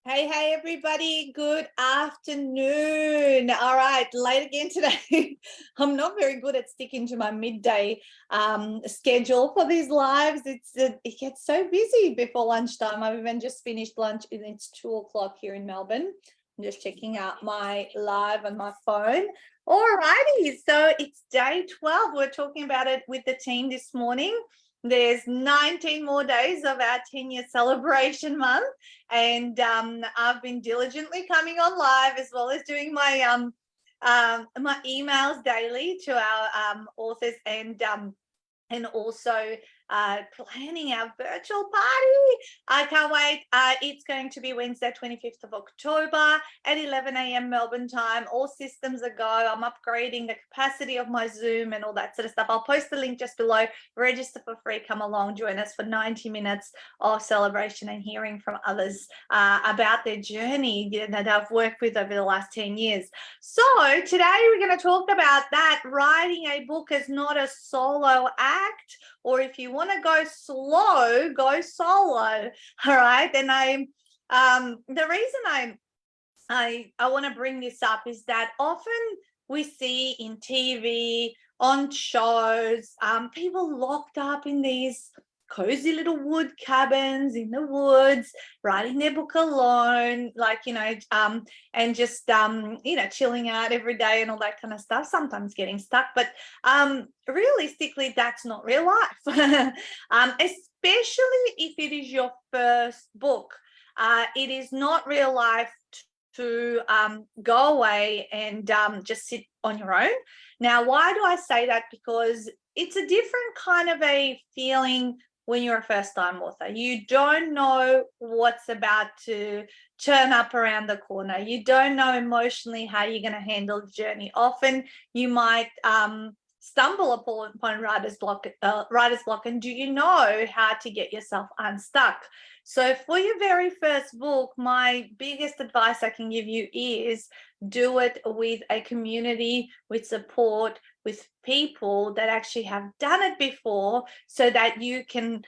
Hey, everybody. Good afternoon. All right, late again today. I'm not very good at sticking to my midday schedule for these lives. It gets so busy before lunchtime. I've even just finished lunch and it's 2 o'clock here in Melbourne. I'm just checking out my live on my phone. All righty, so it's day 12. We're talking about it with the team this morning. There's 19 more days of our 10-year celebration month. And I've been diligently coming on live as well as doing my emails daily to our authors and also planning our virtual party. I can't wait. It's going to be Wednesday, 25th of October at 11 a.m. Melbourne time. All systems are go. I'm upgrading the capacity of my Zoom and all that sort of stuff. I'll post the link just below. Register for free. Come along. Join us for 90 minutes of celebration and hearing from others about their journey that I've worked with over the last 10 years. So today we're going to talk about that. Writing a book is not a solo act. Or if you want to go slow, go solo. All right. And the reason I want to bring this up is that often we see in TV, on shows, people locked up in these cozy little wood cabins in the woods, writing their book alone, and just chilling out every day and all that kind of stuff, sometimes getting stuck. But realistically, that's not real life. Especially if it is your first book. It is not real life to go away and just sit on your own. Now, why do I say that? Because it's a different kind of a feeling when you're a first-time author. You don't know what's about to turn up around the corner. You don't know emotionally how you're going to handle the journey. Often you might stumble upon writer's block, and do you know how to get yourself unstuck? So for your very first book, my biggest advice I can give you is do it with a community, with support, with people that actually have done it before, so that you can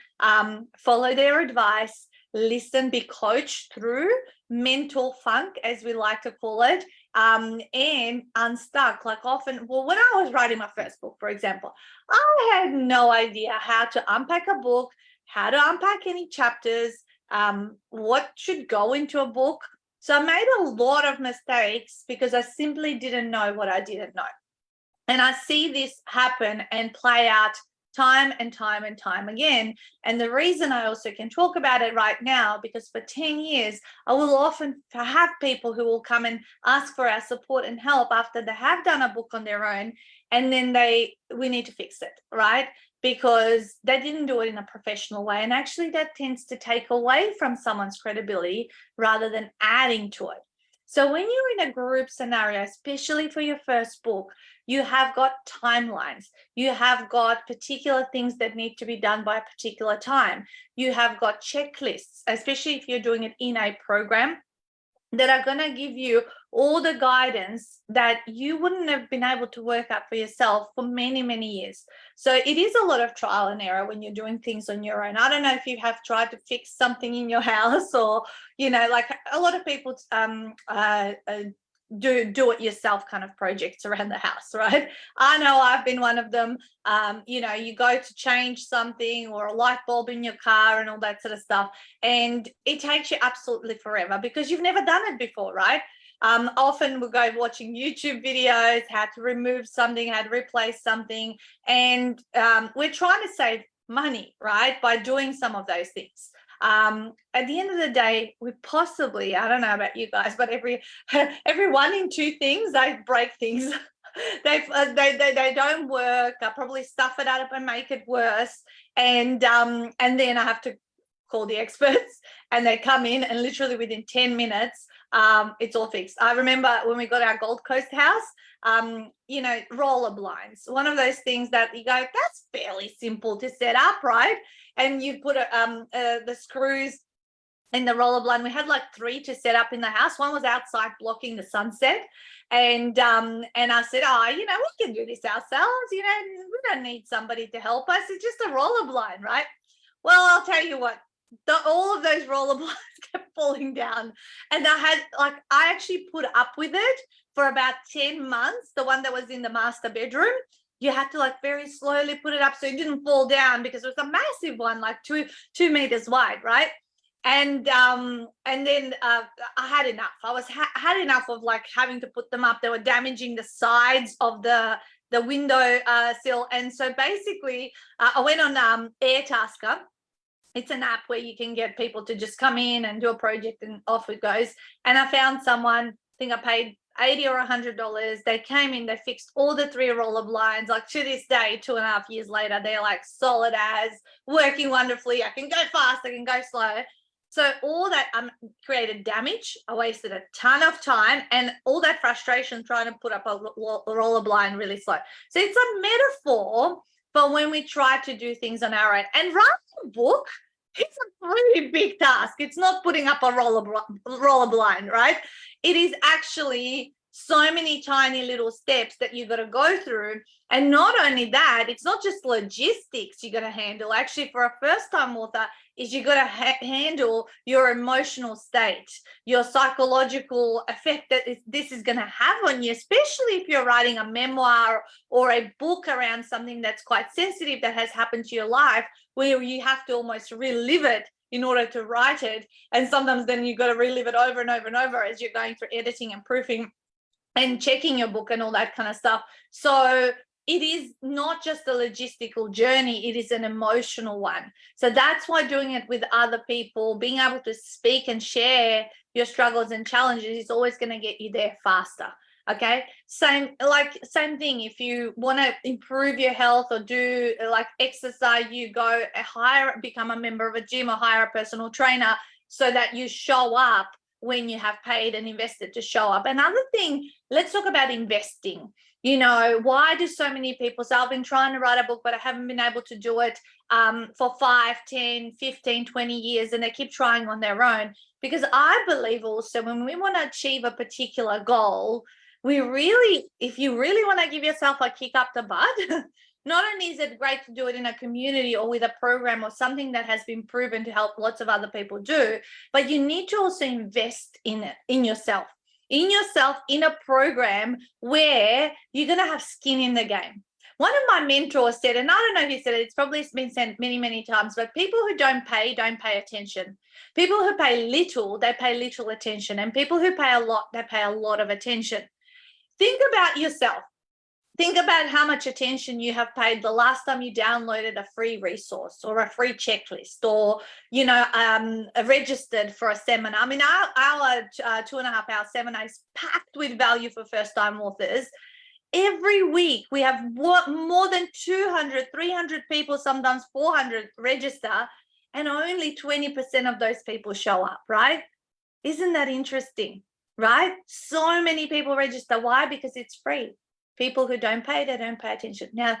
follow their advice, listen, be coached through mental funk, as we like to call it, and unstuck. Like often, well, when I was writing my first book, for example, I had no idea how to unpack a book, how to unpack any chapters, what should go into a book. So I made a lot of mistakes because I simply didn't know what I didn't know. And I see this happen and play out time and time and time again. And the reason I also can talk about it right now, because for 10 years, I will often have people who will come and ask for our support and help after they have done a book on their own. And then we need to fix it, right? Because they didn't do it in a professional way. And actually that tends to take away from someone's credibility rather than adding to it. So when you're in a group scenario, especially for your first book, you have got timelines. You have got particular things that need to be done by a particular time. You have got checklists, especially if you're doing it in a program, that are going to give you all the guidance that you wouldn't have been able to work out for yourself for many, many years. So it is a lot of trial and error when you're doing things on your own. I don't know if you have tried to fix something in your house, or, like a lot of people do it yourself kind of projects around the house, right? I know I've been one of them. You go to change something, or a light bulb in your car and all that sort of stuff, and it takes you absolutely forever because you've never done it before, right? Often we'll go watching YouTube videos, how to remove something, how to replace something, and we're trying to save money, right, by doing some of those things. At the end of the day, we possibly, I don't know about you guys, but every 1 in 2 things, they break things. They don't work. I probably stuff it up and make it worse. And then I have to call the experts, and they come in, and literally within 10 minutes, it's all fixed. I remember when we got our Gold Coast house, roller blinds, one of those things that you go, that's fairly simple to set up, right? And you put the screws in the roller blind. We had like 3 to set up in the house. One was outside blocking the sunset. And I said, we can do this ourselves. We don't need somebody to help us. It's just a roller blind, right? Well, I'll tell you what, all of those roller blinds kept falling down. And I actually put up with it for about 10 months. The one that was in the master bedroom, you had to like very slowly put it up so it didn't fall down, because it was a massive one, like 2 meters wide, right? And then I had enough. Had enough of like having to put them up. They were damaging the sides of the window sill. And so basically I went on Airtasker. It's an app where you can get people to just come in and do a project and off it goes. And I found someone, I think I paid $80 or $100. They came in, they fixed all the 3 roller blinds. Like to this day, 2.5 years later, they're like solid as, working wonderfully. I can go fast, I can go slow. So all that created damage. I wasted a ton of time and all that frustration trying to put up a roller blind really slow. So it's a metaphor for when we try to do things on our own. And writing a book, it's a really big task. It's not putting up a roller blind, right? It is actually so many tiny little steps that you've got to go through. And not only that, it's not just logistics you got to handle. Actually, for a first-time author, is you got to handle your emotional state, your psychological effect that this is going to have on you, especially if you're writing a memoir or a book around something that's quite sensitive that has happened to your life, where you have to almost relive it in order to write it. And sometimes then you've got to relive it over and over and over as you're going through editing and proofing and checking your book and all that kind of stuff. So it is not just a logistical journey, it is an emotional one. So that's why doing it with other people, being able to speak and share your struggles and challenges is always going to get you there faster. Okay, same thing. If you want to improve your health or do like exercise, you go become a member of a gym or hire a personal trainer so that you show up when you have paid and invested to show up. Another thing, let's talk about investing. You know, why do so many people say, I've been trying to write a book, but I haven't been able to do it for 5, 10, 15, 20 years, and they keep trying on their own? Because I believe also when we want to achieve a particular goal, if you really want to give yourself a kick up the butt, not only is it great to do it in a community or with a program or something that has been proven to help lots of other people do, but you need to also invest in it, in yourself, in a program where you're going to have skin in the game. One of my mentors said, and I don't know if he said it, it's probably been said many, many times, but people who don't pay attention. People who pay little, they pay little attention. And people who pay a lot, they pay a lot of attention. Think about yourself. Think about how much attention you have paid the last time you downloaded a free resource or a free checklist, or, you know, registered for a seminar. I mean, our 2.5-hour seminar is packed with value for first-time authors. Every week we have more than 200, 300 people, sometimes 400 register, and only 20% of those people show up, right? Isn't that interesting, right? So many people register. Why? Because it's free. People who don't pay, they don't pay attention. Now,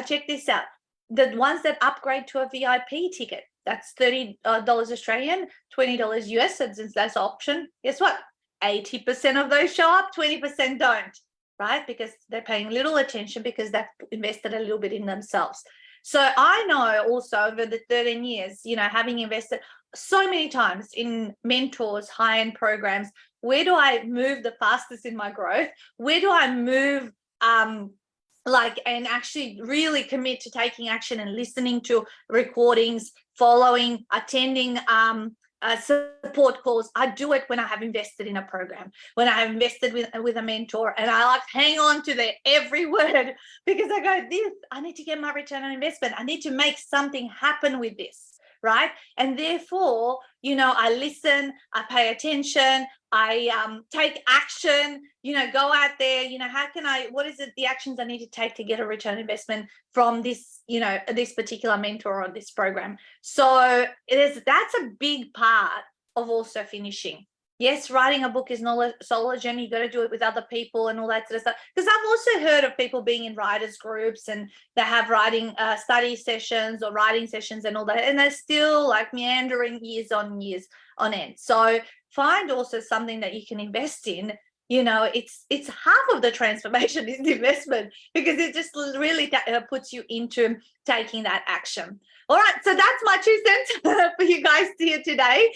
check this out. The ones that upgrade to a VIP ticket, that's $30 Australian, $20 US, since that's an option. Guess what? 80% of those show up, 20% don't, right? Because they're paying little attention because they've invested a little bit in themselves. So I know also over the 13 years, you know, having invested so many times in mentors, high-end programs, where do I move the fastest in my growth? Where do I move and actually really commit to taking action and listening to recordings, following, attending support calls? I do it when I have invested in a program, when I have invested with a mentor, and I like hang on to their every word, because I go, I need to get my return on investment. I need to make something happen with this, right? And therefore, you know, I listen, I pay attention, I take action, you know, go out there, you know, what is it, the actions I need to take to get a return on investment from this, you know, this particular mentor or this program. So that's a big part of also finishing. Yes, writing a book is not a solo journey. You got to do it with other people and all that sort of stuff. Because I've also heard of people being in writers groups and they have writing study sessions or writing sessions and all that, and they're still like meandering years on end. So find also something that you can invest in it's half of the transformation is the investment, because it just really puts you into taking that action. All right, so that's my 2 cents for you guys here today.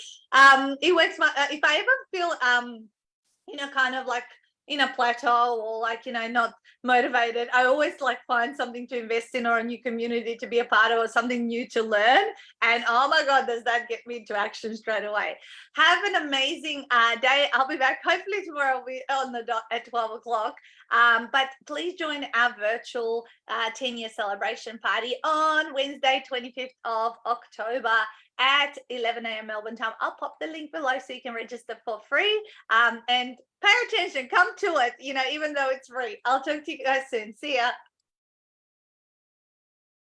It works. If I ever feel kind of like in a plateau, or like not motivated, I always like find something to invest in, or a new community to be a part of, or something new to learn, and oh my god, does that get me into action straight away. Have an amazing day. I'll be back hopefully tomorrow. I'll be on the dot at 12 o'clock, but please join our virtual 10-year celebration party on Wednesday 25th of October at 11 a.m. Melbourne time. I'll pop the link below so you can register for free, and pay attention, come to it, even though it's free. I'll talk to you guys soon. See ya.